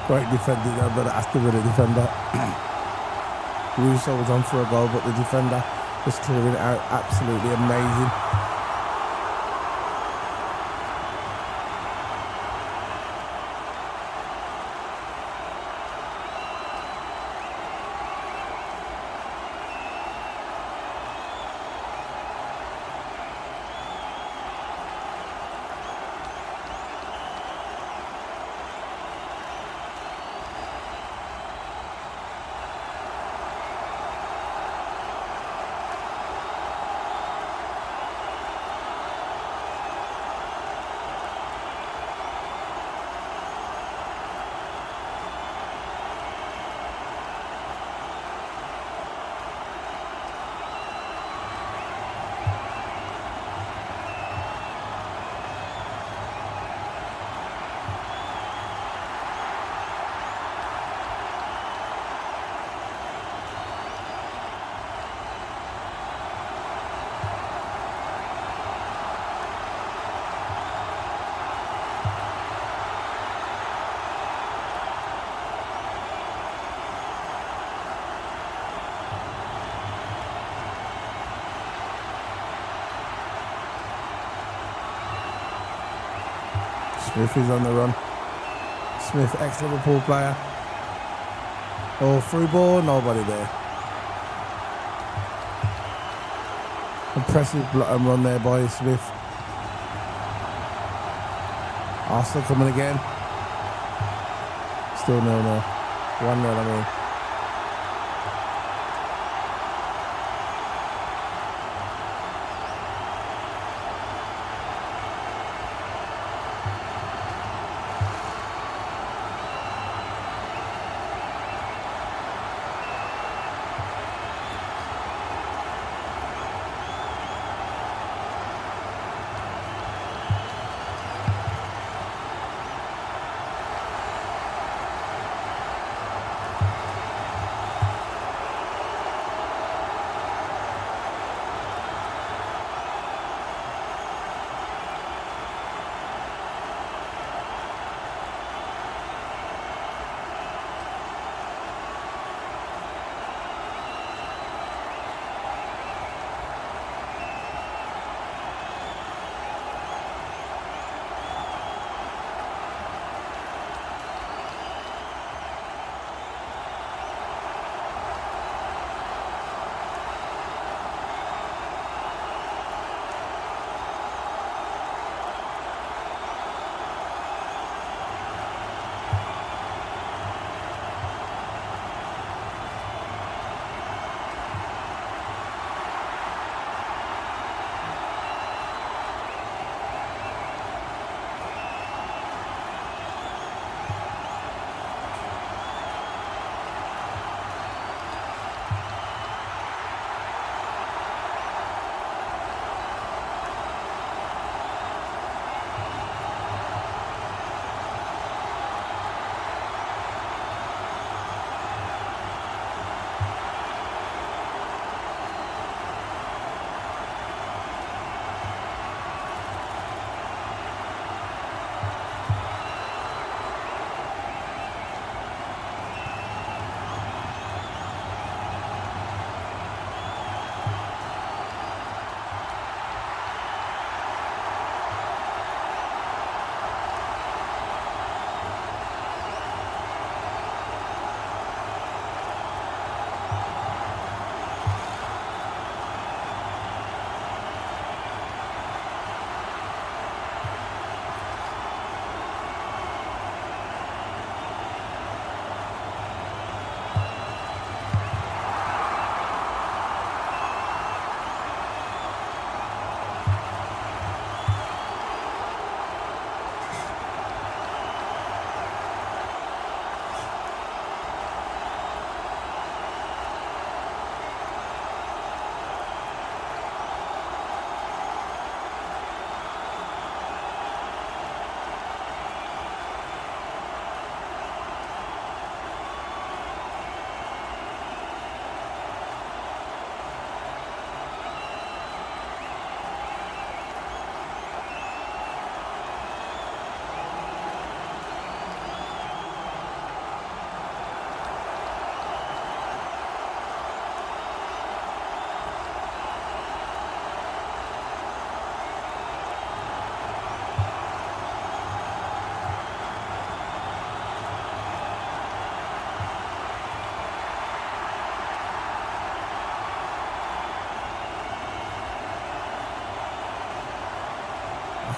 Great defending there, but Aston with a defender. Russo was on for a goal, but the defender was clearing it out. Absolutely amazing. Smith is on the run. Smith, ex-Liverpool player. Oh, through ball, nobody there. Impressive run there by Smith. Arsenal coming again. Still 0-0. 1-0, I mean.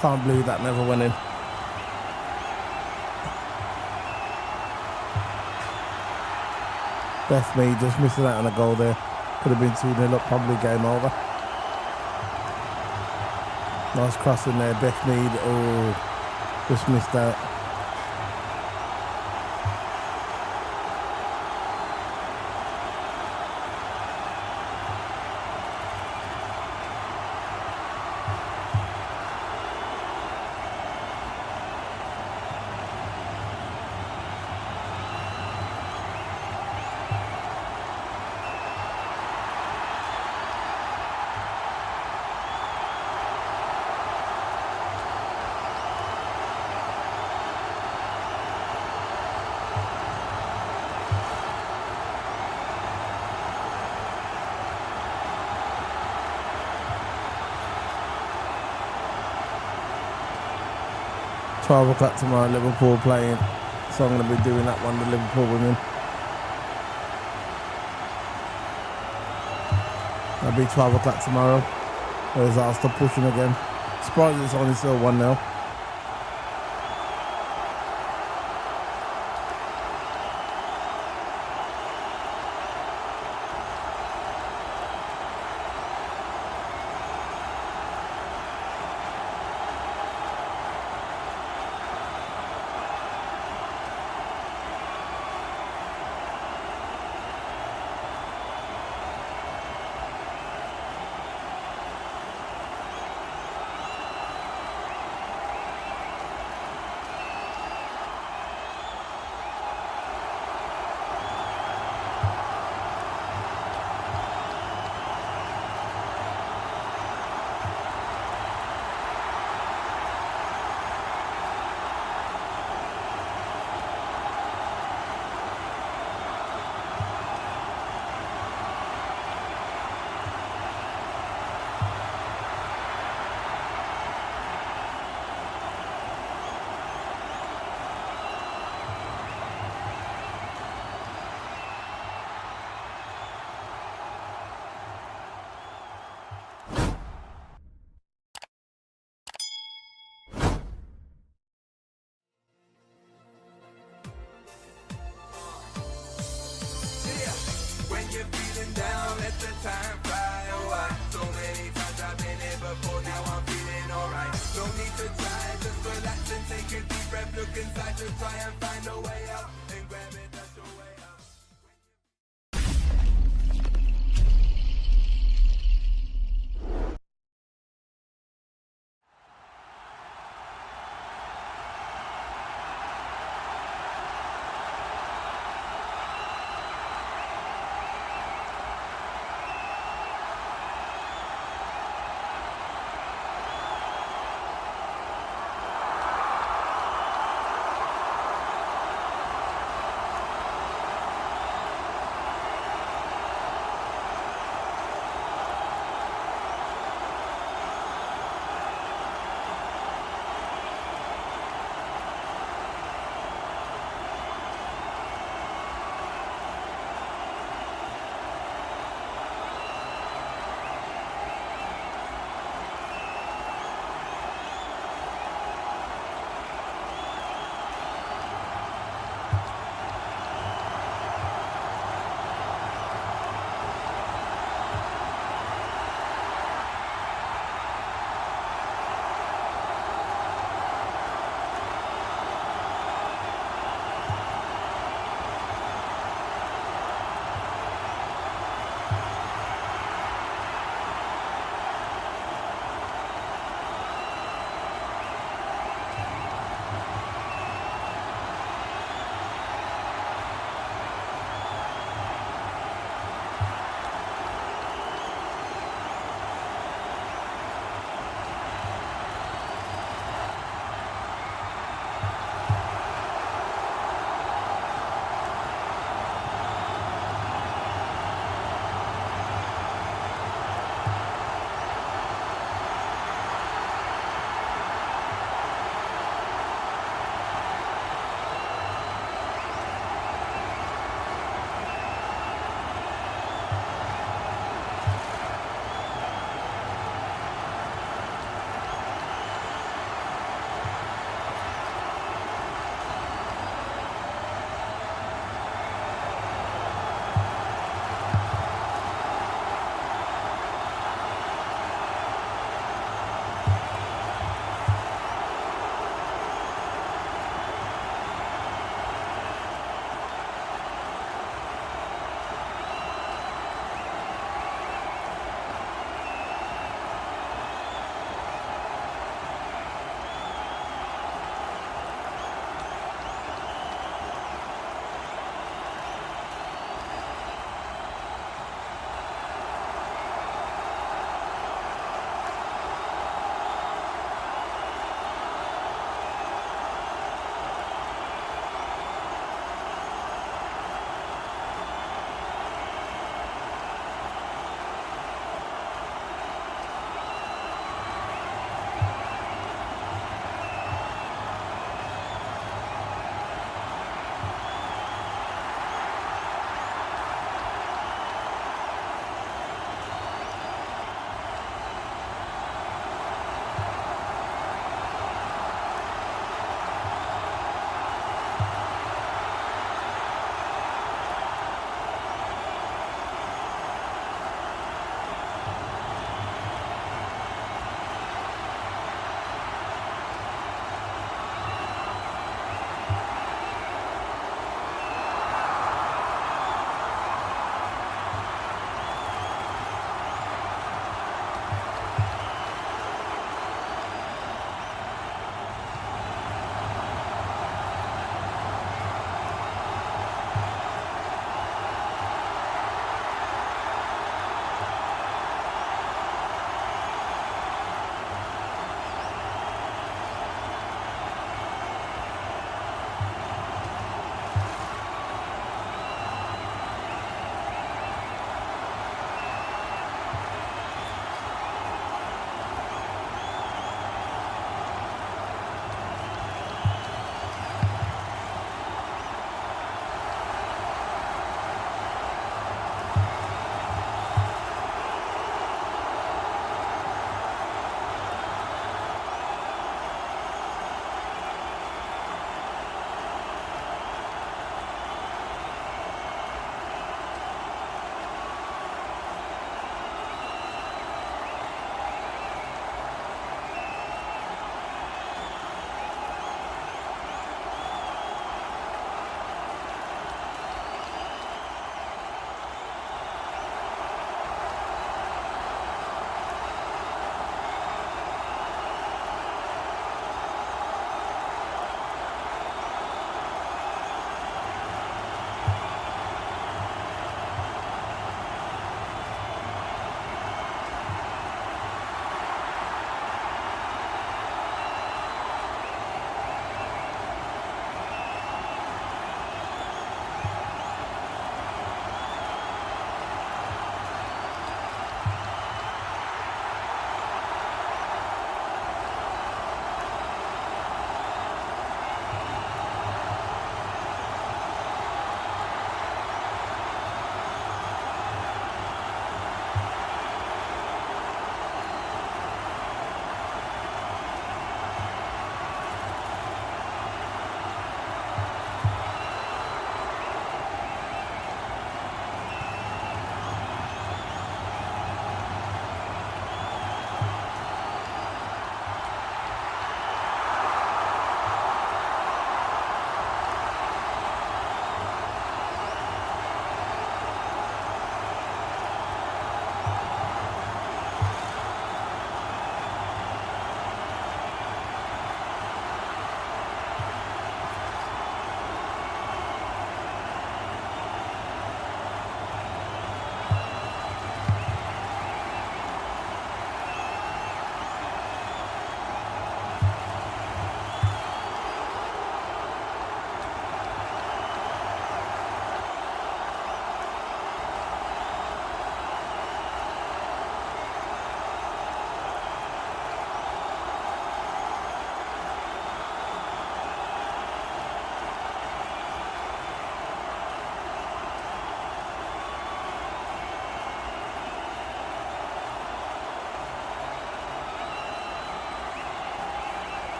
can't believe that never went in. Beth Mead just missing out on a goal there. Could have been 2-0 up, probably game over. Nice cross in there, Beth Mead. Oh, just missed out. $12 o'clock tomorrow, Liverpool playing. So I'm going to be doing that one, the Liverpool women. That'll be 12 o'clock tomorrow. There's Aston pushing again. Surprised it's only still 1-0.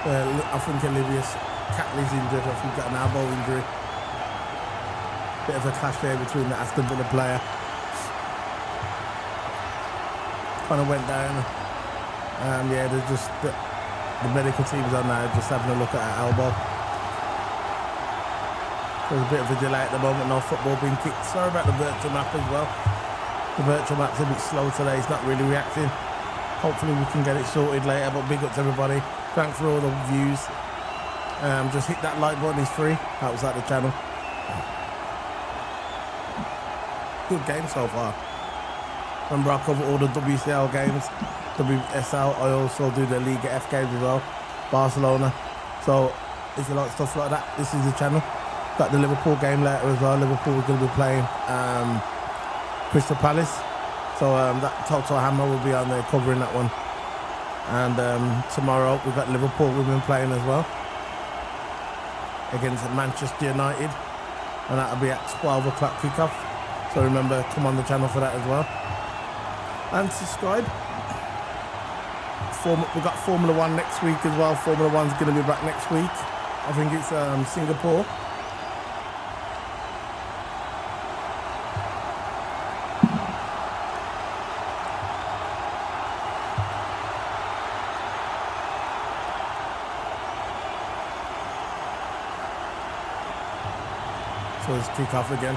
I think Olivia's Catley's injured. I think got an elbow injury. Bit of a clash there between the Aston Villa player. Kind of went down. Yeah, they're just the medical team's on now, just having a look at her elbow. There's a bit of a delay at the moment. No football being kicked. Sorry about the virtual map as well. The virtual map's a bit slow today. It's not really reacting. Hopefully we can get it sorted later. But big up to everybody. Thanks for all the views. Just hit that like button. It's free. Helps out the channel. Good game so far. Remember, I cover all the WCL games, WSL. I also do the Liga F games as well, Barcelona. So if you like stuff like that, this is the channel. Got the Liverpool game later as well. Liverpool is going to be playing Crystal Palace. So that TOTO Hammer will be on there covering that one. And tomorrow we've got Liverpool women playing as well against Manchester United. And that'll be at 12 o'clock kickoff. So remember, come on the channel for that as well. And subscribe. We've got Formula 1 next week as well. Formula 1's going to be back next week. I think it's Singapore. So it's kick off again.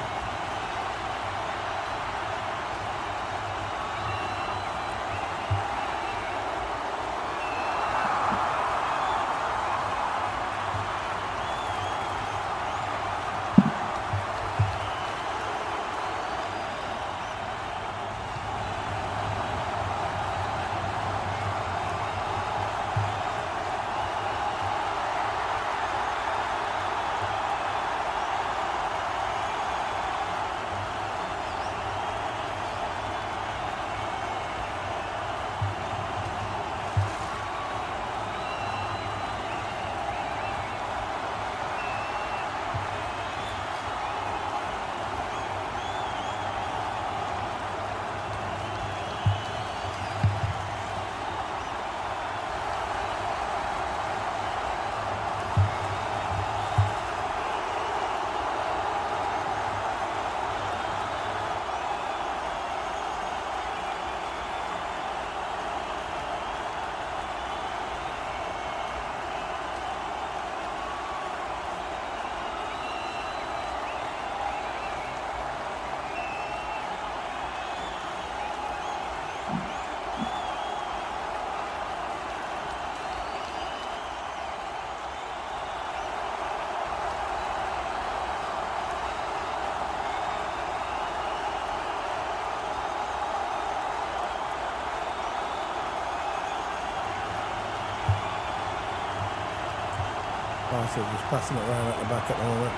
Aston just passing it around at the back at the moment.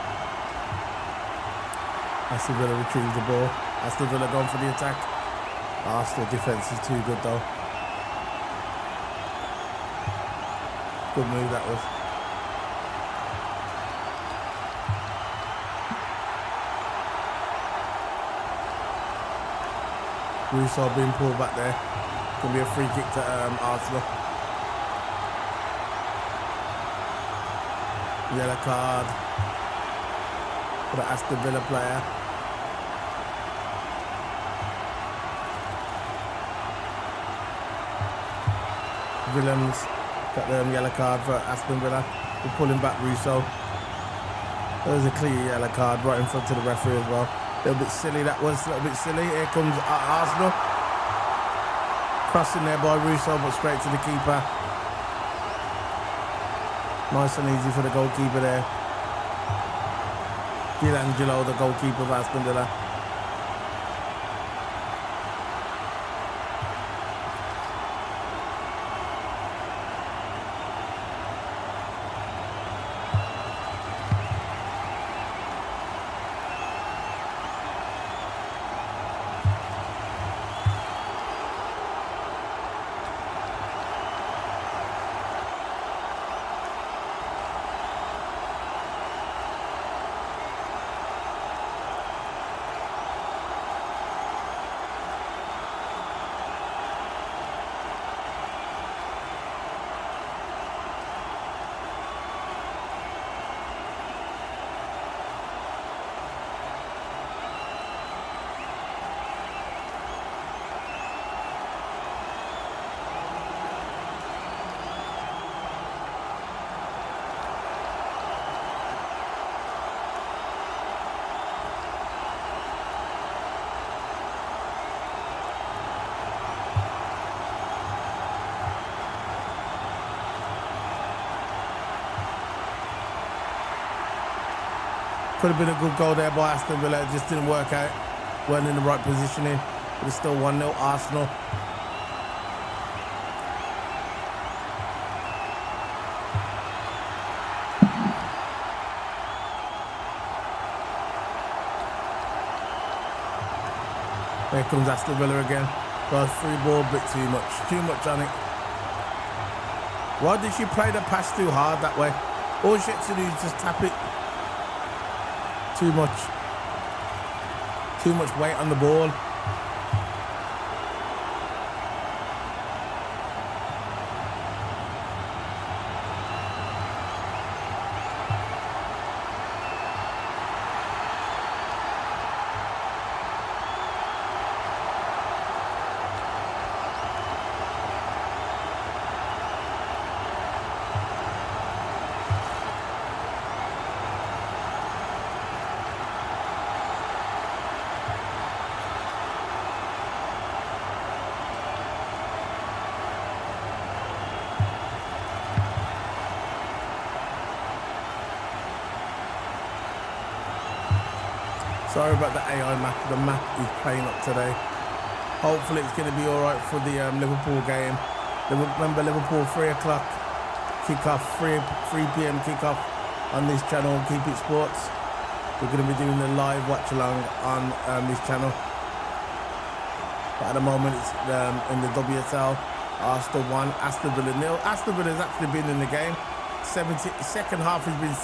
Aston Villa retrieves the ball. Aston Villa gone for the attack. Arsenal defence is too good though. Good move that was. Russo being pulled back there. Gonna be a free kick to Arsenal. Yellow card for the Aston Villa player. Willems got the yellow card for Aston Villa. We're pulling back Russo. There's a clear yellow card right in front of the referee as well. A little bit silly that was, a little bit silly. Here comes Arsenal. Crossing there by Russo, but straight to the keeper. Nice and easy for the goalkeeper there. D'Angelo, the goalkeeper of Aston Villa. Could have been a good goal there by Aston Villa. It just didn't work out. Weren't in the right positioning. But it's still 1-0 Arsenal. Here comes Aston Villa again. Well, free ball, bit too much on it. Why did she play the pass too hard that way? All she had to do is just tap it. Too much weight on the ball. Sorry about the AI map. The map is playing up today. Hopefully it's going to be all right for the Liverpool game. Remember, Liverpool 3 o'clock kickoff, 3 p.m. kickoff on this channel, Keep It Sports. We're going to be doing a live watch along on this channel. But at the moment it's in the WSL. Arsenal 1, Aston Villa 0. Aston Villa has actually been in the game. Second half has been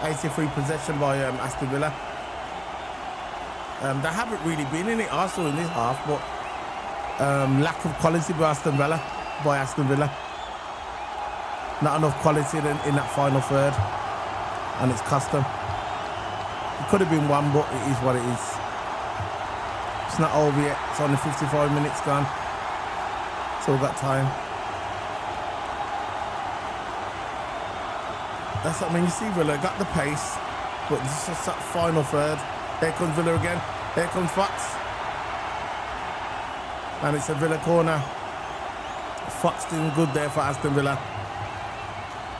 83 possession by Aston Villa. They haven't really been in it, Arsenal, in this half, but lack of quality by Aston Villa. Not enough quality in that final third, and it's cost them. It could have been one, but it is what it is. It's not over yet. It's only 55 minutes gone. Still got time. That's what I mean. You see Villa got the pace, but it's just that final third. There comes Villa again. There comes Fox. And it's a Villa corner. Fox doing good there for Aston Villa.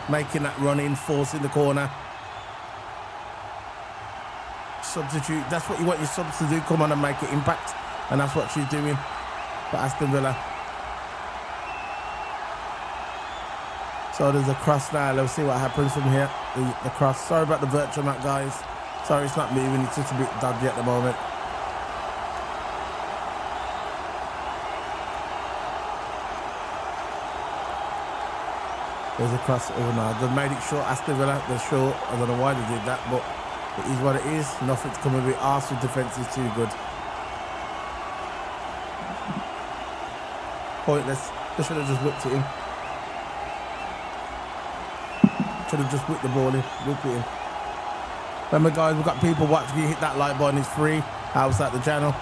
Making that run in, forcing the corner. Substitute. That's what you want your subs to do. Come on and make an impact. And that's what she's doing for Aston Villa. So there's a cross now. Let's see what happens from here. The cross. Sorry about the virtual map, guys. Sorry, it's not moving. It's just a bit dodgy at the moment. There's a cross over now. They've made it short. Aston Villa, they're short. I don't know why they did that, but it is what it is. Nothing's coming with Arsenal defence is too good. Pointless. They should have just whipped it in. Should have just whipped the ball in. Whip it in. Remember, guys, we've got people watching. You hit that like button. It's free outside the channel.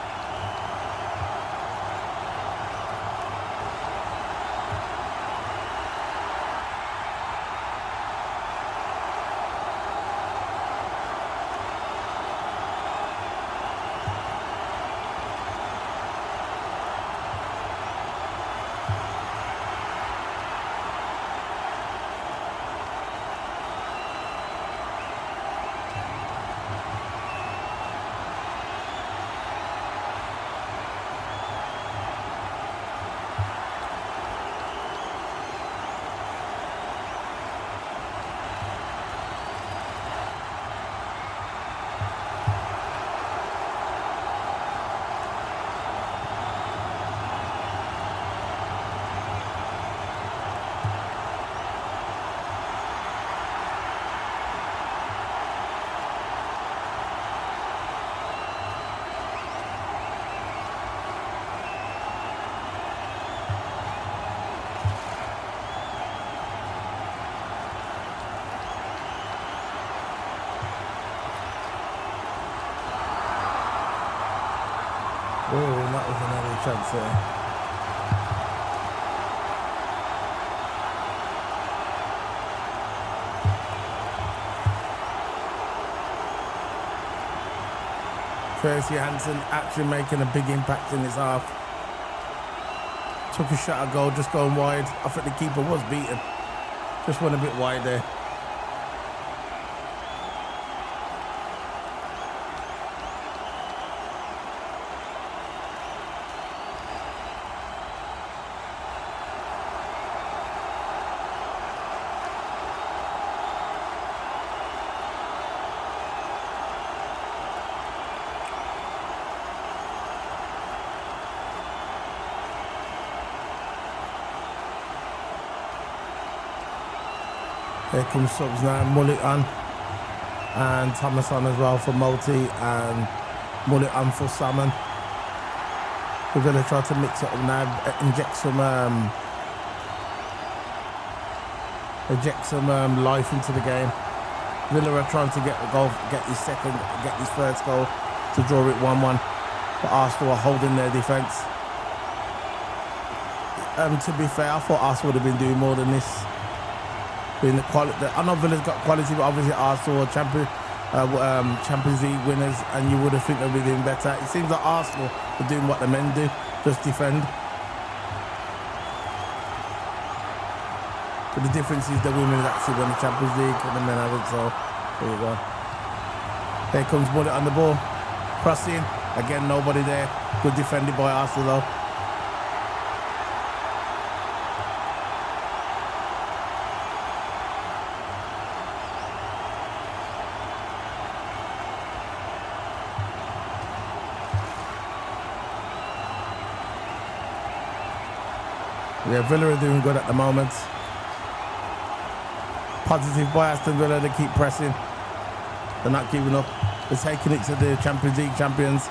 Oh, that was another chance there. Percy Hansen actually making a big impact in his half. Took a shot at goal, just going wide. I think the keeper was beaten. Just went a bit wide there. Here comes subs now. Mullet on. And Thomas on as well for Multi. And Mullet on for Salmon. We're going to try to mix it up now. Inject some life into the game. Villa are trying to get his first goal to draw it 1-1. But Arsenal are holding their defence. To be fair, I thought Arsenal would have been doing more than this. Being the quality, I know Villa's got quality, but obviously Arsenal are Champions League winners, and you would have think they'd be doing better. It seems like Arsenal are doing what the men do, just defend. But the difference is the women actually won the Champions League and the men haven't, so there you go. Here comes Mullet on the ball. Crossing. Again, nobody there. Good defended by Arsenal though. Yeah, Villa are doing good at the moment. Positive by Aston Villa, they keep pressing. They're not giving up. They're taking it to the Champions League champions.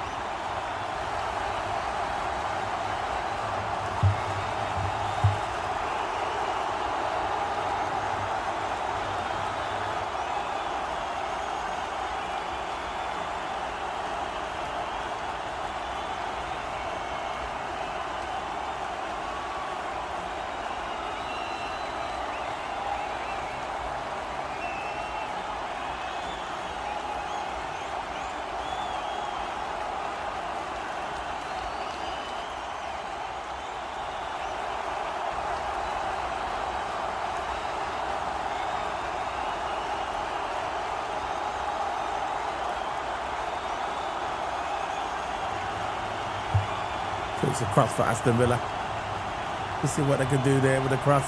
It's a cross for Aston Villa. Let's see what they can do there with the cross.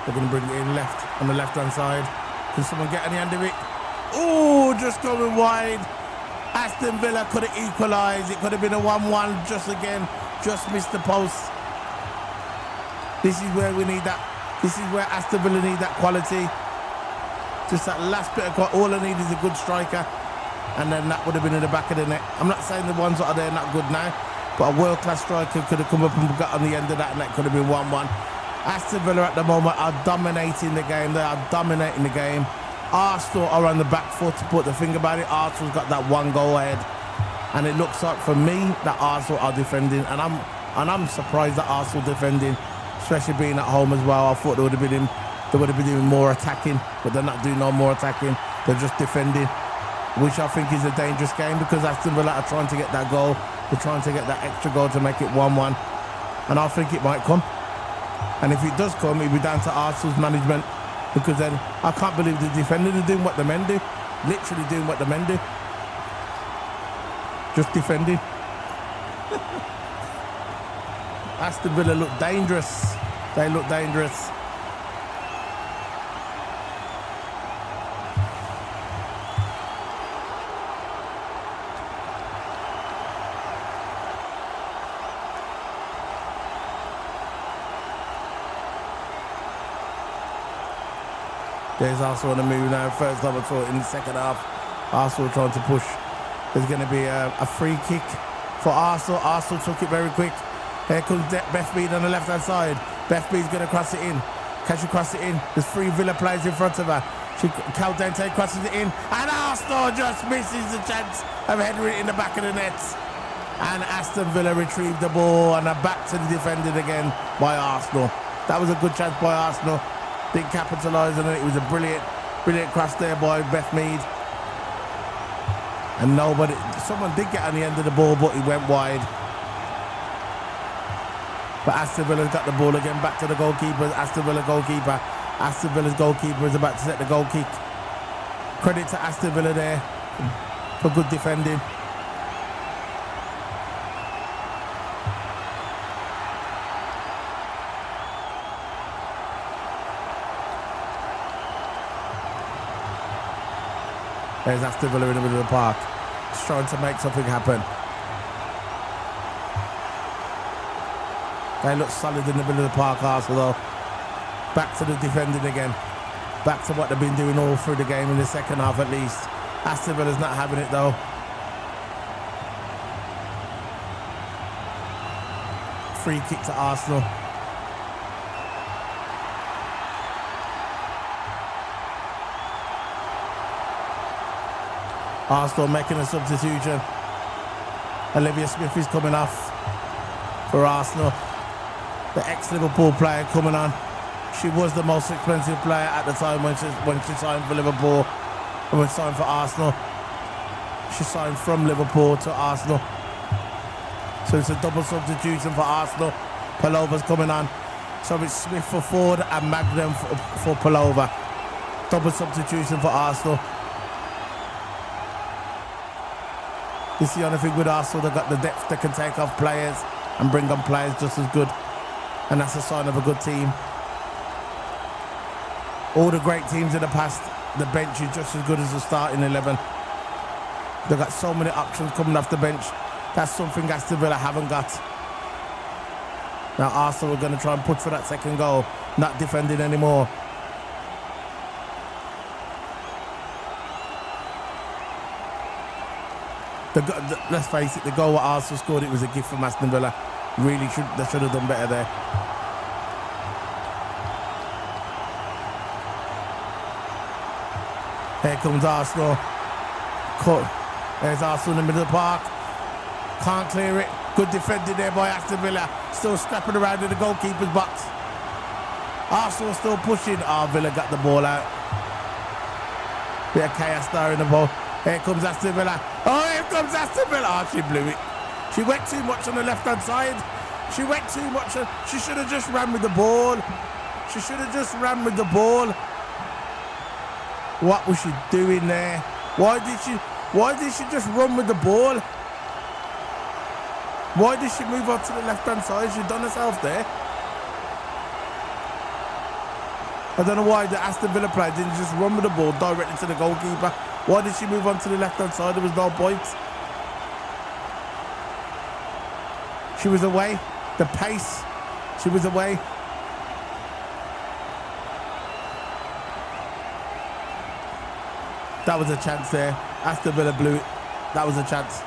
They're going to bring it in left, on the left-hand side. Can someone get any hand of it? Oh, just going wide. Aston Villa could have equalised. It could have been a 1-1 just again. Just missed the post. This is where we need that. This is where Aston Villa need that quality. Just that last bit of quality. All they need is a good striker. And then that would have been in the back of the net. I'm not saying the ones that are there are not good now. But a world-class striker could have come up and got on the end of that, and that could have been 1-1. Aston Villa at the moment are dominating the game. They are dominating the game. Arsenal are on the back foot. But the thing about it, Arsenal's got that one goal ahead. And it looks like, for me, that Arsenal are defending. And I'm surprised that Arsenal defending, especially being at home as well. I thought they would have been doing more attacking, but they're not doing no more attacking. They're just defending, which I think is a dangerous game because Aston Villa are trying to get that goal. They're trying to get that extra goal to make it 1-1. And I think it might come. And if it does come, it'll be down to Arsenal's management. Because then I can't believe the defenders are doing what the men do. Literally doing what the men do. Just defending. Aston Villa look dangerous. They look dangerous. There's Arsenal on the move now. First time I saw it in the second half. Arsenal trying to push. There's going to be a free kick for Arsenal. Arsenal took it very quick. Here comes Beth Mead on the left-hand side. Beth Mead's going to cross it in. Can she cross it in? There's 3 Villa players in front of her. Cal Dente crosses it in. And Arsenal just misses the chance of heading it in the back of the net. And Aston Villa retrieved the ball and are back to the defended again by Arsenal. That was a good chance by Arsenal. Didn't capitalise on it. It was a brilliant cross there by Beth Mead. And someone did get on the end of the ball, but it went wide. But Aston Villa's got the ball again, back to the goalkeeper. Aston Villa goalkeeper. Aston Villa's goalkeeper is about to set the goal kick. Credit to Aston Villa there for good defending. There's Aston Villa in the middle of the park. Just trying to make something happen. They look solid in the middle of the park, Arsenal though. Back to the defending again. back to what they've been doing all through the game in the second half at least. Aston Villa's not having it though. Free kick to Arsenal. Arsenal making a substitution. Olivia Smith is coming off for Arsenal. The ex-Liverpool player coming on. She was the most expensive player at the time when she signed for Liverpool and when signed for Arsenal. She signed from Liverpool to Arsenal. So it's a double substitution for Arsenal. Palova's coming on. So it's Smith for Ford and Magnum for Palova. Double substitution for Arsenal. This is the only thing with Arsenal. They've got the depth. They can take off players and bring on players just as good. And that's a sign of a good team. All the great teams in the past, the bench is just as good as the starting 11. They've got so many options coming off the bench. That's something Aston Villa haven't got. Now Arsenal are going to try and push for that second goal, not defending anymore. Let's face it, the goal what Arsenal scored, it was a gift from Aston Villa. Really, they should have done better there. Here comes Arsenal. There's Arsenal in the middle of the park. Can't clear it. Good defending there by Aston Villa. Still scrapping around in the goalkeeper's box. Arsenal still pushing. Villa got the ball out. Bit of chaos there in the ball. Here comes Aston Villa. Here comes Aston Villa. She blew it. She went too much on the left-hand side. She went too much. She should have just ran with the ball. She should have just ran with the ball. What was she doing there? Why did she just run with the ball? Why did she move on to the left-hand side? She done herself there. I don't know why the Aston Villa player didn't just run with the ball directly to the goalkeeper. Why did she move on to the left-hand side? There was no point. She was away. The pace. She was away. That was a chance there. Aston Villa blew it. That was a chance.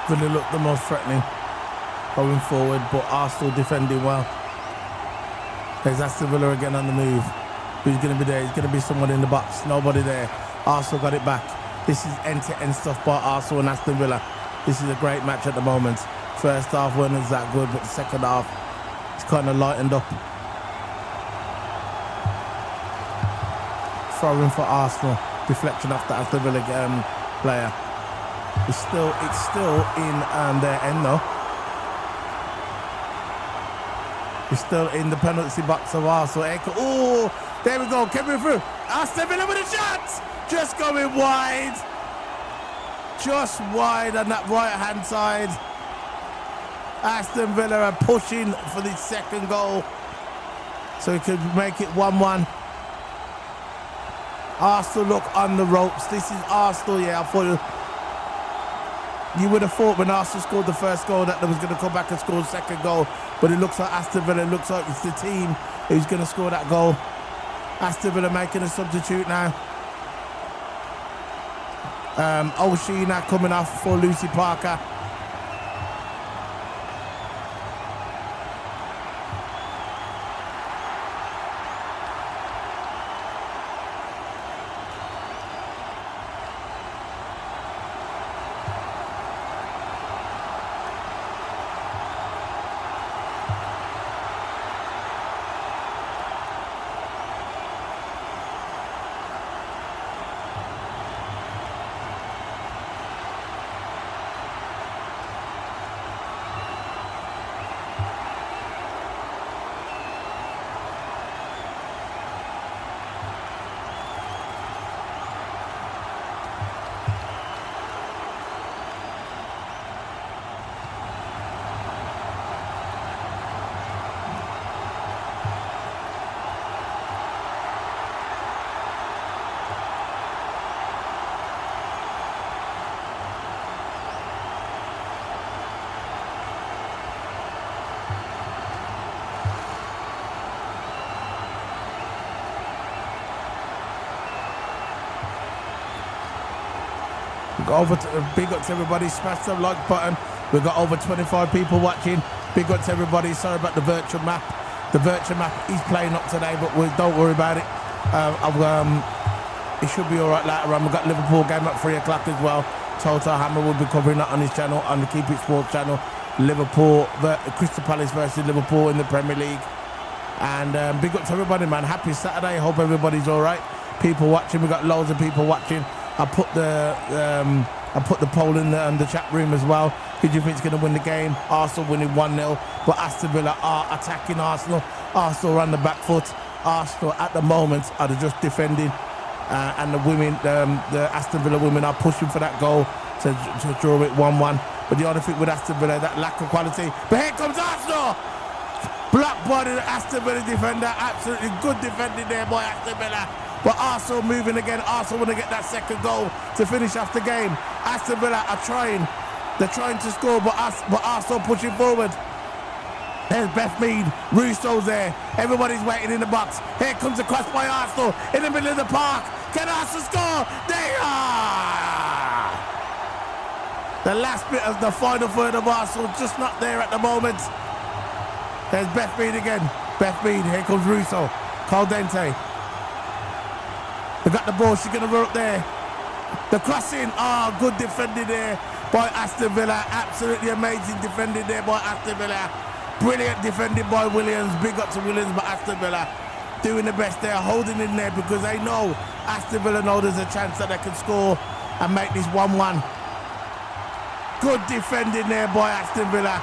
Villa looked the most threatening going forward, but Arsenal defending well. There's Aston Villa again on the move. Who's going to be there? He's going to be someone in the box. Nobody there. Arsenal got it back. This is end-to-end stuff by Arsenal and Aston Villa. This is a great match at the moment. First half wasn't that good, but the second half, it's kind of lightened up. Throwing for Arsenal. Deflection off the Aston Villa player. It's still in their end though. It's still in the penalty box of Arsenal. Oh, there we go. Coming through. Aston Villa with a shot. Just going wide. Just wide on that right-hand side. Aston Villa are pushing for the second goal, so he could make it 1-1. Arsenal look on the ropes. This is Arsenal, yeah. I thought you would have thought when Arsenal scored the first goal that they was going to come back and score the second goal, but it looks like Aston Villa, looks like it's the team who's going to score that goal. Aston Villa making a substitute now. O'Shea coming off for Lucy Parker. Got over big up to everybody. Smash the like button. We've got over 25 people watching. Big up to everybody. Sorry about the virtual map. The virtual map is playing up today, but don't worry about it. It should be all right later on. We've got Liverpool game at 3 o'clock as well. TOTO Hammer will be covering that on his channel, on the Keep It Sports channel. Liverpool, Crystal Palace versus Liverpool in the Premier League. And big up to everybody, man. Happy Saturday. Hope everybody's all right. People watching. We've got loads of people watching. I put the poll in the chat room as well. Who do you think is going to win the game? Arsenal winning 1-0, but Aston Villa are attacking Arsenal. Arsenal are on the back foot. Arsenal at the moment are just defending, and the women, the Aston Villa women, are pushing for that goal to draw it 1-1. But the other thing with Aston Villa, that lack of quality. But here comes Arsenal. Black body, Aston Villa defender, absolutely good defending there by Aston Villa. But Arsenal moving again. Arsenal want to get that second goal to finish off the game. Aston Villa are trying. They're trying to score, but Arsenal pushing forward. There's Beth Mead. Russo's there. Everybody's waiting in the box. Here comes the cross by Arsenal in the middle of the park. Can Arsenal score? They are! The last bit of the final third of Arsenal just not there at the moment. There's Beth Mead again. Beth Mead. Here comes Russo. Caldente. They got the ball. She's going to run up there. The crossing. Oh, good defending there by Aston Villa. Absolutely amazing defending there by Aston Villa. Brilliant defending by Williams. Big up to Williams, but Aston Villa doing the best there, holding in there because they know, Aston Villa know there's a chance that they can score and make this 1-1. Good defending there by Aston Villa.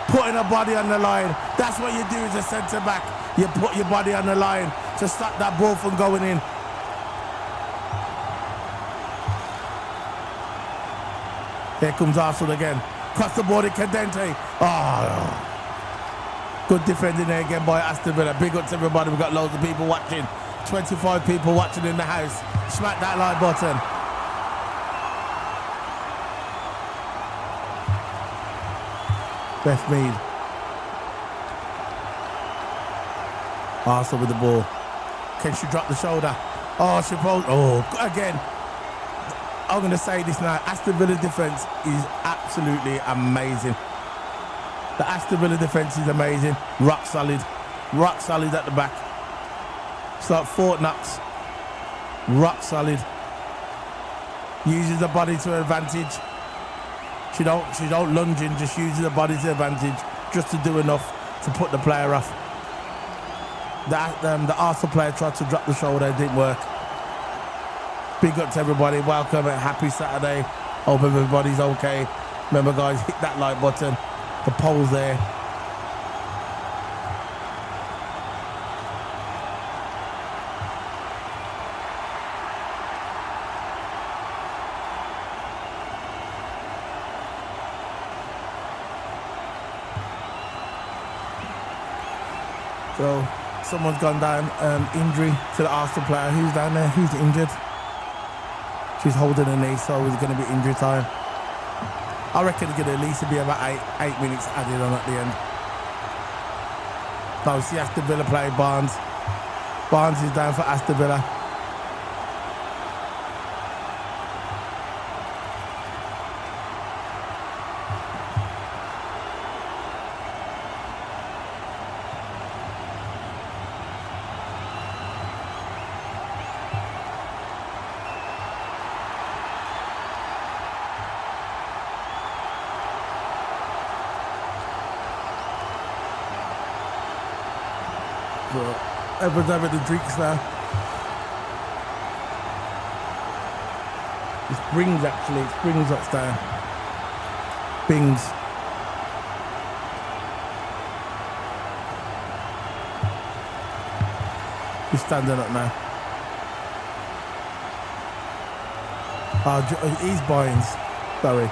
Putting a body on the line. That's what you do as a centre-back. You put your body on the line to stop that ball from going in. Here comes Arsenal again. Cross the board in Cadente. Oh, good defending there again by Aston Villa. Big up to everybody. We've got loads of people watching. 25 people watching in the house. Smack that like button. Beth Mead. Arsenal with the ball. Can she drop the shoulder? Oh, she probably. Oh, again. I'm going to say this now. Aston Villa defence is absolutely amazing. The Aston Villa defence is amazing. Rock solid. Rock solid at the back. It's like Fort Knox. Rock solid. Uses the body to her advantage. She don't lunge in, just uses the body to advantage just to do enough to put the player off. The Arsenal player tried to drop the shoulder, it didn't work. Big up to everybody, welcome and happy Saturday. Hope everybody's okay. Remember guys, hit that like button. The poll's there. So someone's gone down, injury to the Arsenal player. Who's down there? Who's injured? She's holding her knee, so it's going to be injury time. I reckon it's going to at least be about eight minutes added on at the end. No, see Aston Villa play Barnes. Barnes is down for Aston Villa. Everyone's having the drinks now. It's Brings actually, it's Brings that's down. Bings. He's standing up now. Oh, he's Bynes. Sorry.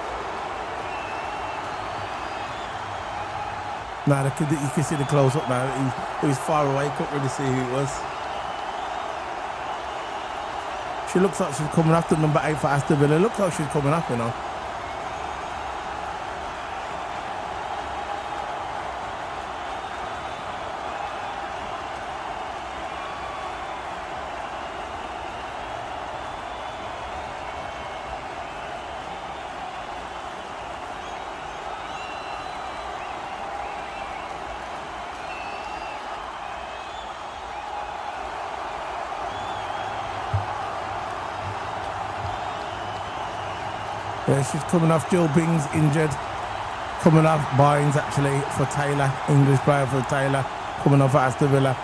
Nah, you can see the close up now. He was far away, couldn't really see who it was. She looks like she's coming after number 8 for Aston Villa. Looks like she's coming up, you know. Yeah, she's coming off. Jill Bing's injured. Coming off Bynes actually for Taylor. English player for Taylor. Coming off at Aston Villa.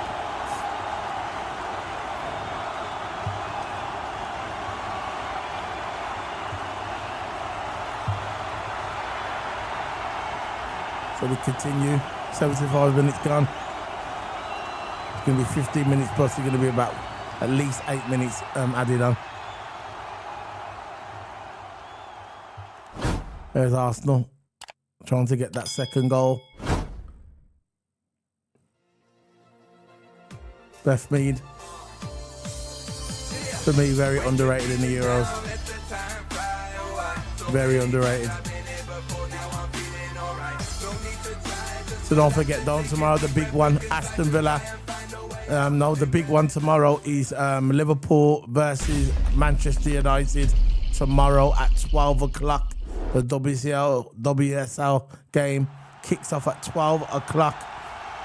So we continue. 75 minutes gone. It's going to be 15 minutes plus. It's going to be about at least 8 minutes added on. There's Arsenal trying to get that second goal. Beth Mead. For me, very underrated in the Euros. Very underrated. So don't forget, tomorrow, the big one, Aston Villa. No, the big one tomorrow is Liverpool versus Manchester United tomorrow at 12 o'clock. The WSL game kicks off at 12 o'clock,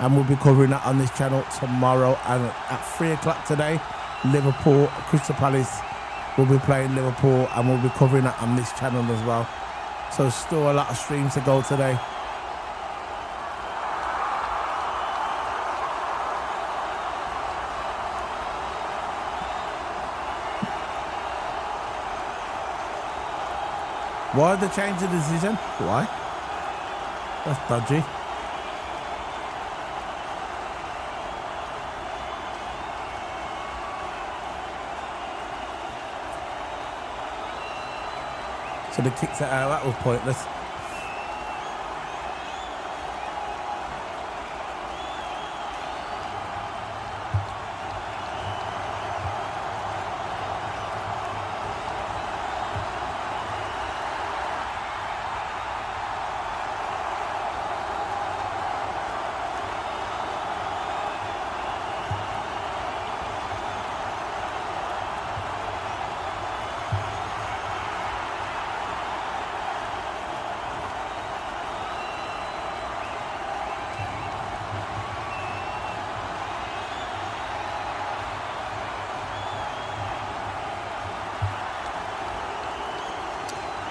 and we'll be covering that on this channel tomorrow. And at 3 o'clock today, Liverpool, Crystal Palace will be playing Liverpool, and we'll be covering that on this channel as well. So still a lot of streams to go today. Why did they change the decision? Why? That's dodgy. So they kicked it out. That was pointless.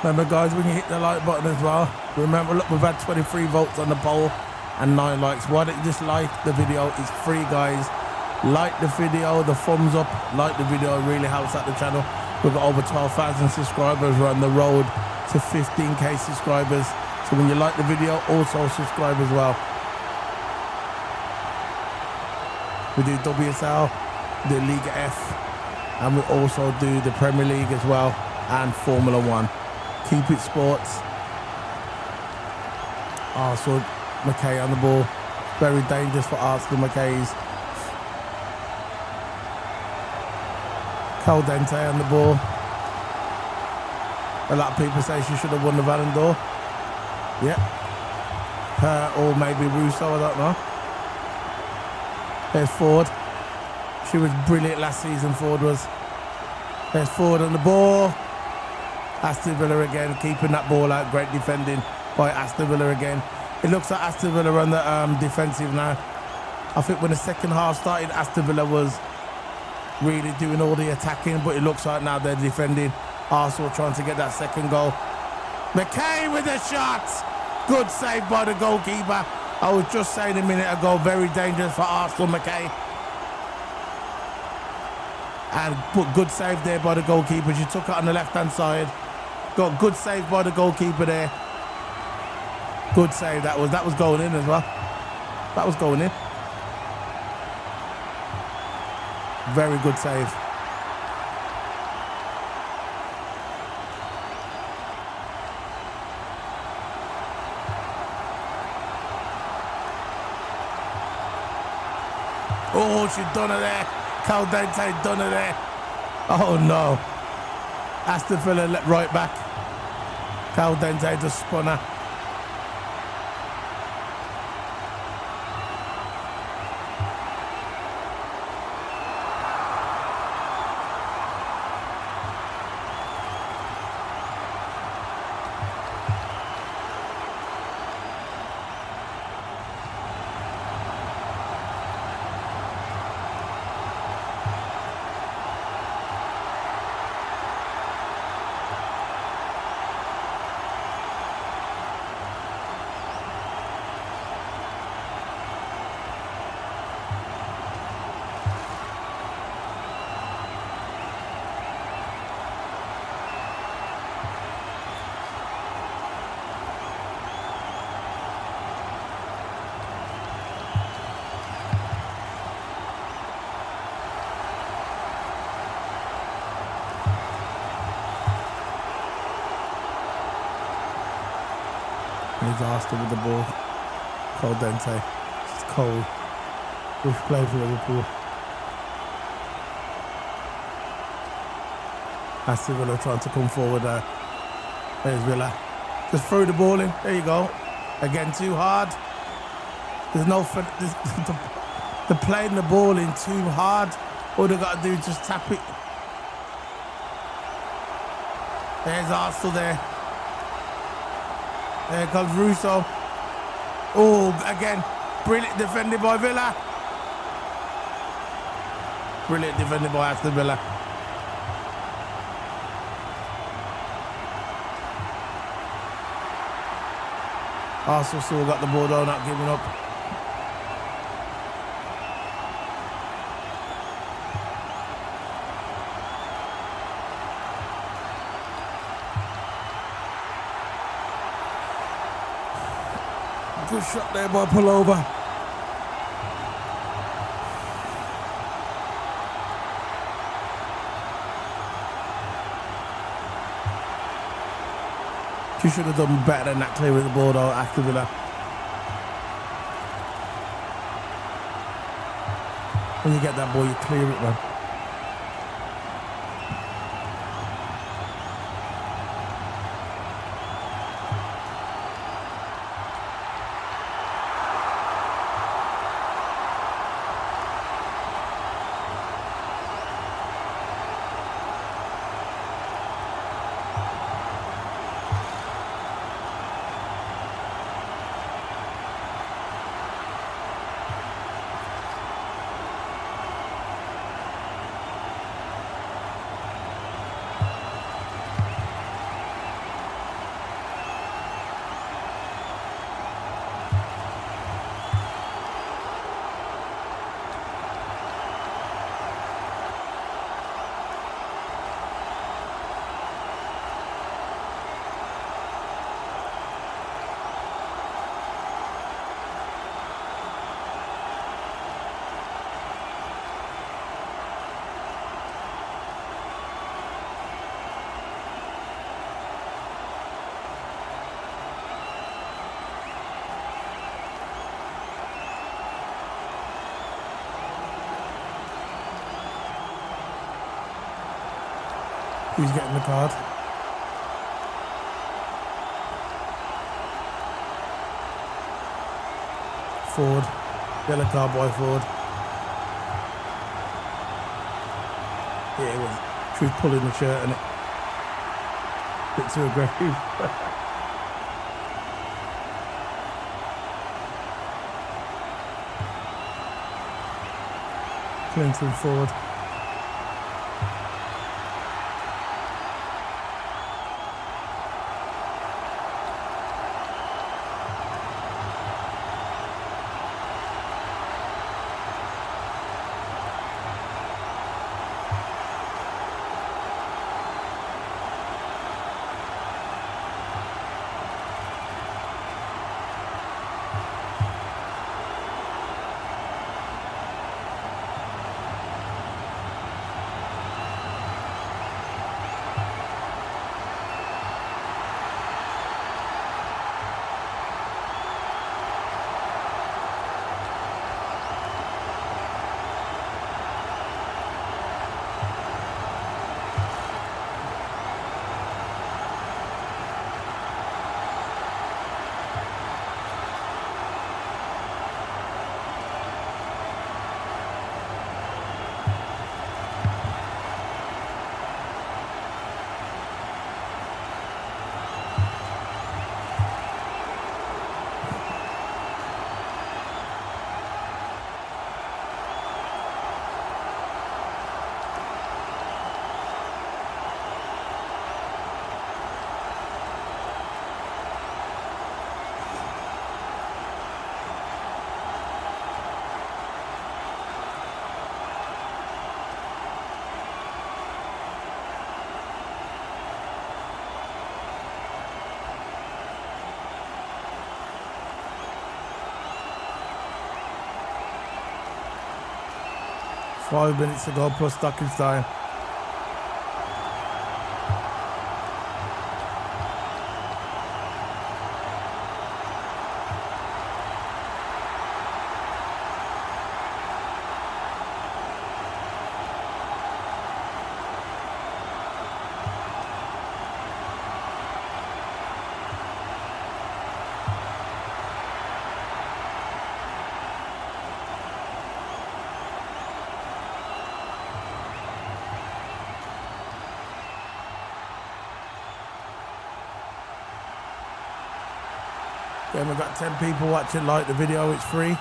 Remember, guys, when you hit the like button as well, remember, look, we've had 23 votes on the poll and 9 likes. Why don't you just like the video? It's free, guys. Like the video, the thumbs up, like the video. It really helps out the channel. We've got over 12,000 subscribers. We're on the road to 15k subscribers. So when you like the video, also subscribe as well. We do WSL, the Liga F, and we also do the Premier League as well, and Formula 1. Keep it sports. Arsenal, McKay on the ball. Very dangerous for Arsenal, McKay's. Caldente on the ball. A lot of people say she should have won the Ballon d'Or. Yeah. Her or maybe Russo, I don't know. There's Ford. She was brilliant last season, Ford was. There's Ford on the ball. Aston Villa again, keeping that ball out. Great defending by Aston Villa again. It looks like Aston Villa on the defensive now. I think when the second half started, Aston Villa was really doing all the attacking, but it looks like now they're defending. Arsenal trying to get that second goal. McKay with a shot. Good save by the goalkeeper. I was just saying a minute ago, very dangerous for Arsenal, McKay. And put good save there by the goalkeeper. She took it on the left-hand side. Got good save by the goalkeeper there. Good save. That was going in as well. That was going in. Very good save. Oh, she's done it there. Caldente done it there. Oh no. Aston Villa right back. Caldente just spun her. he's Aston with the ball. Cold Dente. It's cold. Which play for Liverpool. Aston Villa trying to come forward there. There's Villa. Just throw the ball in. There you go. Again, too hard. There's no... They're playing the ball in too hard. All they got to do is just tap it. There's Arsenal there. There comes Russo. Oh, again. Brilliant defended by Villa. Brilliant defended by Aston Villa. Arsenal still got the ball though, not giving up. Good shot there by Pullover. You should have done better than that, clearing the ball though, after Villa. When you get that ball, you clear it, man. Who's getting the card? Ford. Yellow card by Ford. Yeah, it was. She was pulling the shirt and it. Bit too aggressive. Clinton Ford. Five minutes to go plus stoppage time. Then we've got 10 people watching. Like the video, it's free.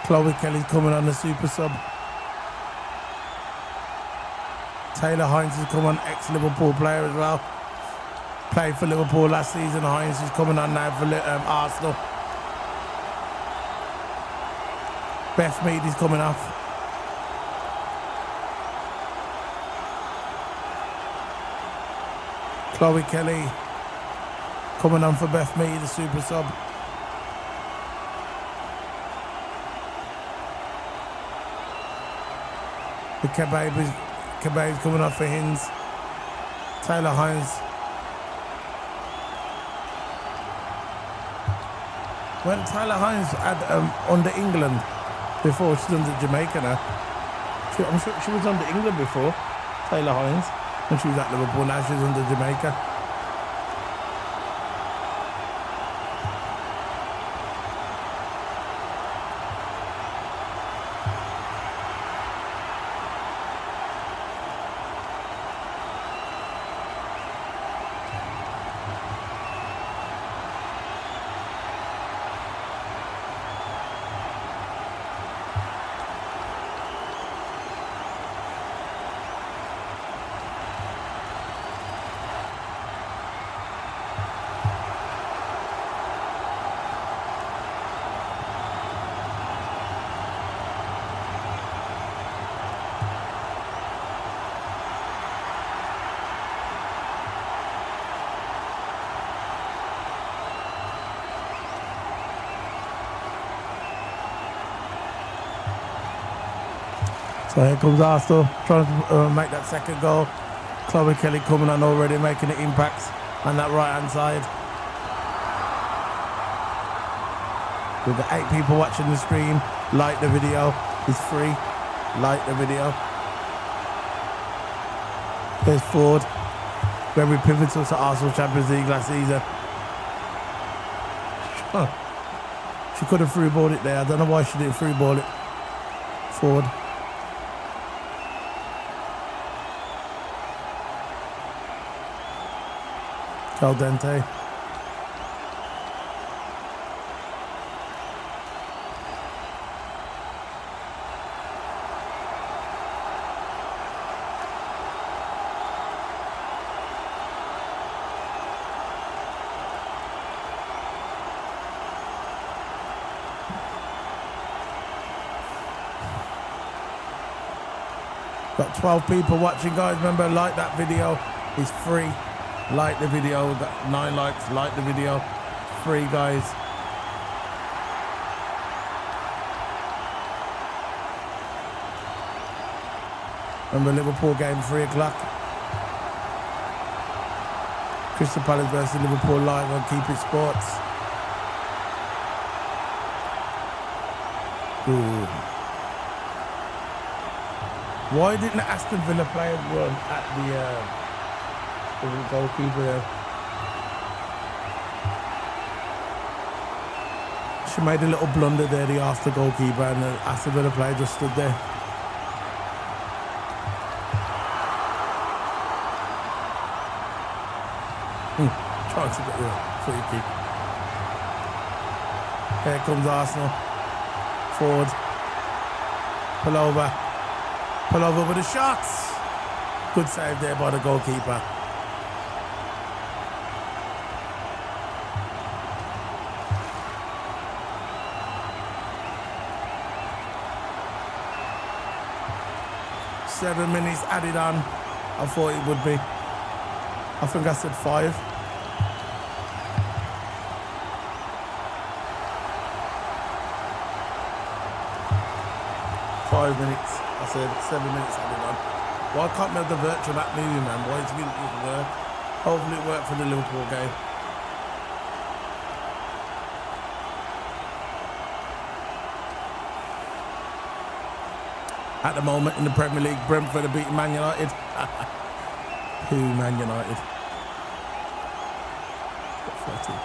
Chloe Kelly's coming on the super sub. Taylor Hines is coming on, ex-Liverpool player as well. Played for Liverpool last season. Hines is coming on now for Arsenal. Beth Mead is coming off. Chloe Kelly coming on for Beth Mead, the super sub. The Kebab's coming off for Hines. Taylor Hines. When Taylor Hines had under England before, she's under Jamaica now. I'm sure she was under England before, Taylor Hines, when she was at Liverpool. Now she's under Jamaica. So here comes Aston trying to make that second goal. Chloe Kelly coming on already, making the impacts on that right-hand side. We've got 8 people watching the stream. Like the video, it's free. Like the video. There's Ford. Very pivotal to Arsenal Champions League last season. She could have through balled it there. I don't know why she didn't through ball it. Ford. Al dente. Got 12 people watching, guys. Remember, like that video. It's free. Like the video. We've got 9 likes. Like the video. Free, guys. Remember, Liverpool game 3 o'clock. Crystal Palace versus Liverpool live on Keep It Sports. Ooh. Why didn't the Aston Villa player run at the goalkeeper there? She made a little blunder there, the Arsenal goalkeeper, and the Aston Villa player just stood there. Trying to get the free kick. Here comes Arsenal. Forward. Pull over. Pull over with the shots. Good save there by the goalkeeper. Seven minutes added on. I thought it would be. I think I said 5. 5 minutes. I said 7 minutes added on. Why can't we have the virtual map moving, man? Why is it going to work? Hopefully it worked for the Liverpool game. At the moment in the Premier League, Brentford are beating Man United. Who, Man United? Pathetic.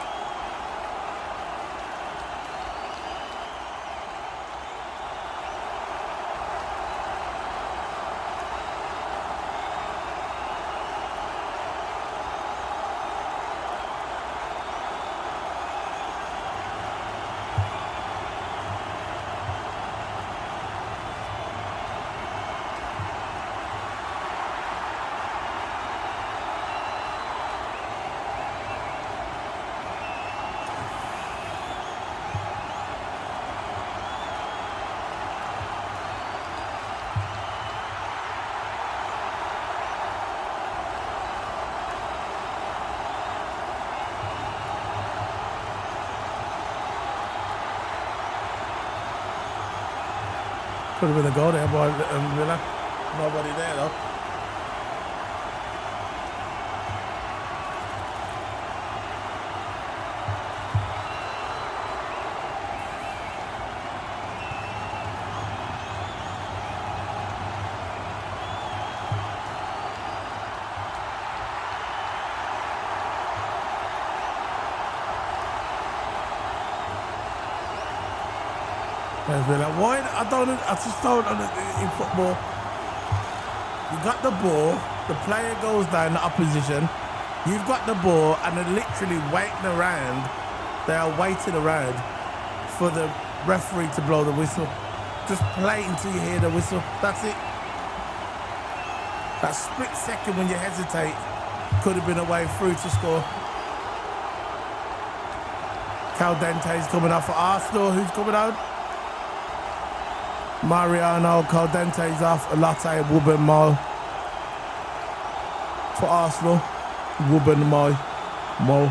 Could have been a goal there by Villa. Nobody there though. Why? I just don't understand in football. You got the ball, the player goes down the opposition, you've got the ball, and they're literally waiting around. They are waiting around for the referee to blow the whistle. Just play until you hear the whistle. That's it. That split second when you hesitate could have been a way through to score. Caldente's coming out for Arsenal. Who's coming out? Mariano, Caldente's off, Latte, Wubben-Moy. For Arsenal, Wubben-Moy. Mo.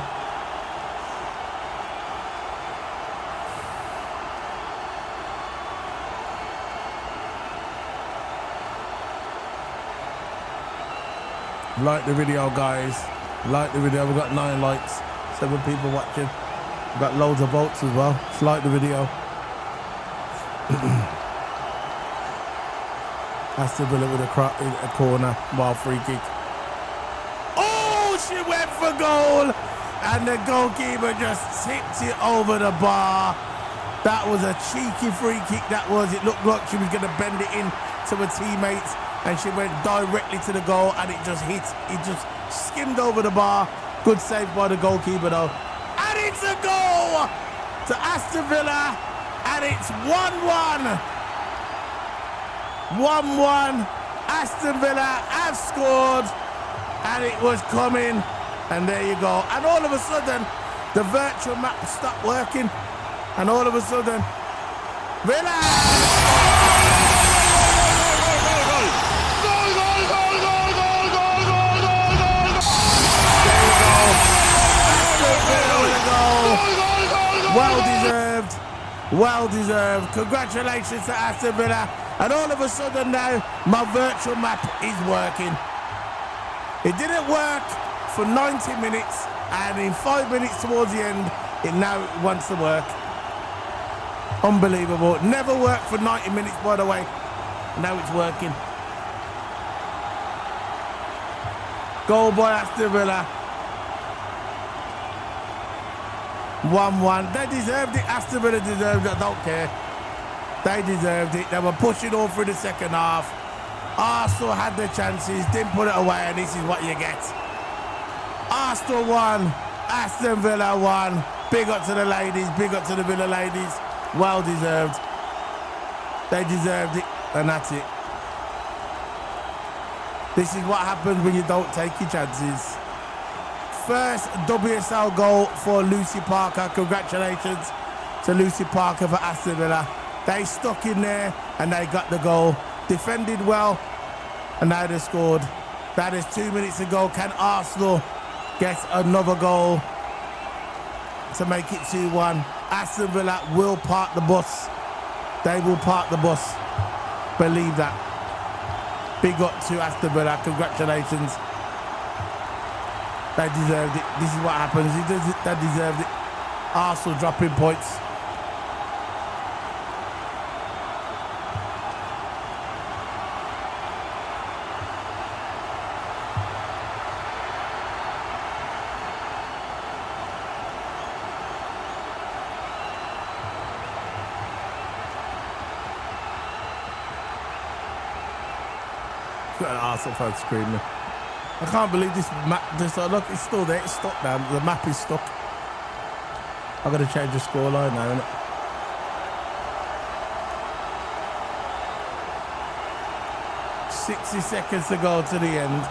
Like the video, guys. Like the video. We've got 9 likes, 7 people watching. We've got loads of votes as well. Just like the video. Aston Villa with a corner, wild free kick. Oh, she went for goal, and the goalkeeper just tipped it over the bar. That was a cheeky free kick. That was. It looked like she was going to bend it in to her teammates, and she went directly to the goal, and it just hit. It just skimmed over the bar. Good save by the goalkeeper though, and it's a goal to Aston Villa, and it's 1-1. 1-1, Aston Villa have scored, and it was coming, and there you go. And all of a sudden, the virtual map stopped working, and all of a sudden, Villa! Well deserved. Congratulations to Aston Villa. And all of a sudden now, my virtual map is working. It didn't work for 90 minutes, and in 5 minutes towards the end, it now wants to work. Unbelievable. Never worked for 90 minutes, by the way. Now it's working. Goal by Aston Villa. 1-1. They deserved it. Aston Villa deserved it. I don't care. They deserved it. They were pushing all through the second half. Arsenal had their chances, didn't put it away, and this is what you get. Arsenal won. Aston Villa won. Big up to the ladies. Big up to the Villa ladies. Well deserved. They deserved it, and that's it. This is what happens when you don't take your chances. First WSL goal for Lucy Parker. Congratulations to Lucy Parker for Aston Villa. They stuck in there and they got the goal. Defended well, and now they scored. That is 2 minutes ago. Can Arsenal get another goal to make it 2-1? Aston Villa will park the bus. They will park the bus. Believe that. Big up to Aston Villa. Congratulations. They deserved it. This is what happens. They deserved it. Arsenal dropping points. Got an Arsenal fan screaming. I can't believe this map. Look, it's still there. It's stuck now. The map is stuck. I've got to change the scoreline now, innit? "60 seconds to go to the end.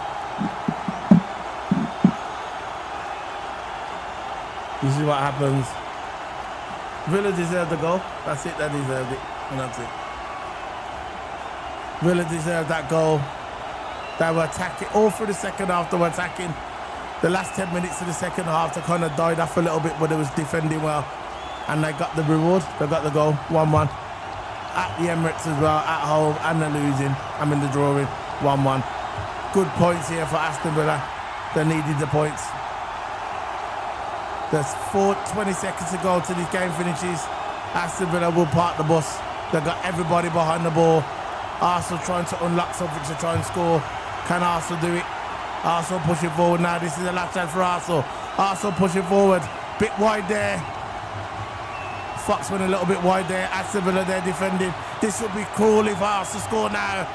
This is what happens. Villa deserved the goal. That's it. They deserved it. And that's it. Villa deserved that goal. They were attacking all through the second half. They were attacking. The last 10 minutes of the second half, they kind of died off a little bit, but they was defending well. And they got the reward. They got the goal. 1-1. at the Emirates as well, at home, and they're losing. I'm in the drawing, 1-1. Good points here for Aston Villa. They needed the points. There's 20 seconds to go till this game finishes. Aston Villa will park the bus. They've got everybody behind the ball. Arsenal trying to unlock something to try and score. Can Arsenal do it? Arsenal pushing forward now. This is the last chance for Arsenal. Arsenal pushing forward. Bit wide there. Fox went a little bit wide there. Aston Villa there defending. This would be cool if Arsenal score now.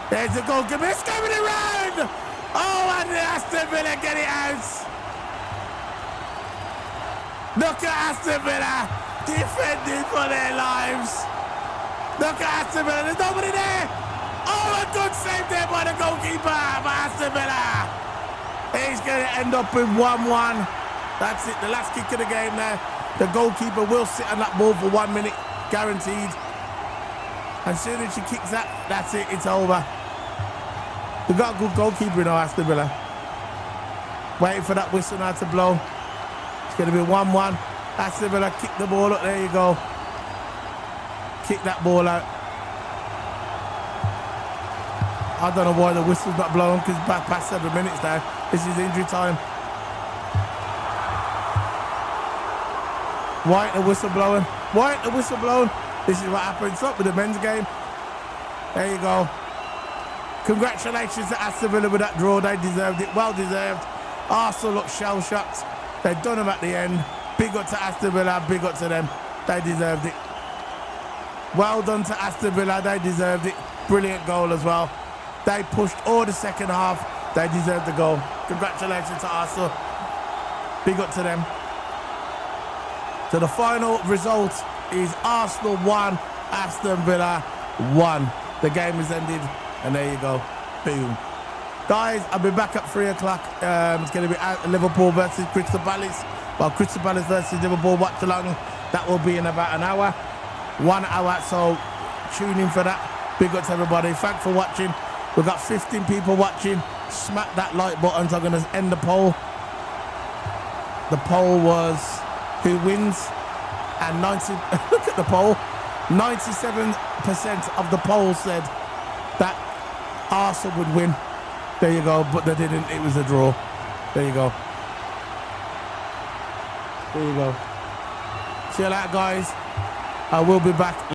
There's the goal. It's coming around. Oh, and Aston Villa get it out. Look at Aston Villa defending for their lives. Look at Aston Villa. There's nobody there. Oh, a good save there by the goalkeeper for Aston Villa. He's going to end up with 1-1. That's it. The last kick of the game there. The goalkeeper will sit on that ball for 1 minute, guaranteed. And as soon as she kicks that, that's it. It's over. They've got a good goalkeeper now, Aston Villa. Waiting for that whistle now to blow. It's going to be 1-1. Aston Villa kick the ball up. There you go. Kick that ball out. I don't know why the whistle's not blowing, because it's past 7 minutes now. This is injury time. Why ain't the whistle blowing? Why ain't the whistle blowing? This is what happens. Up with the men's game. There you go. Congratulations to Aston Villa with that draw. They deserved it. Well deserved. Arsenal look shell-shocked. They've done them at the end. Big up to Aston Villa. Big up to them. They deserved it. Well done to Aston Villa. They deserved it. Brilliant goal as well. They pushed all the second half. They deserved the goal. Congratulations to Arsenal. Big up to them. So the final result is Arsenal 1, Aston Villa 1. The game is ended, and there you go. Boom. Guys, I'll be back at 3 o'clock. It's going to be Liverpool versus Crystal Palace. Well, Crystal Palace versus Liverpool watch along. That will be in about an hour. 1 hour, so tune in for that. Big up to everybody. Thanks for watching. We've got 15 people watching. Smack that like button. So I'm going to end the poll. The poll was who wins, and 90 look at the poll. 97% of the poll said that Arsenal would win. There you go, but they didn't. It was a draw. There you go. There you go. See you later, guys. I will be back.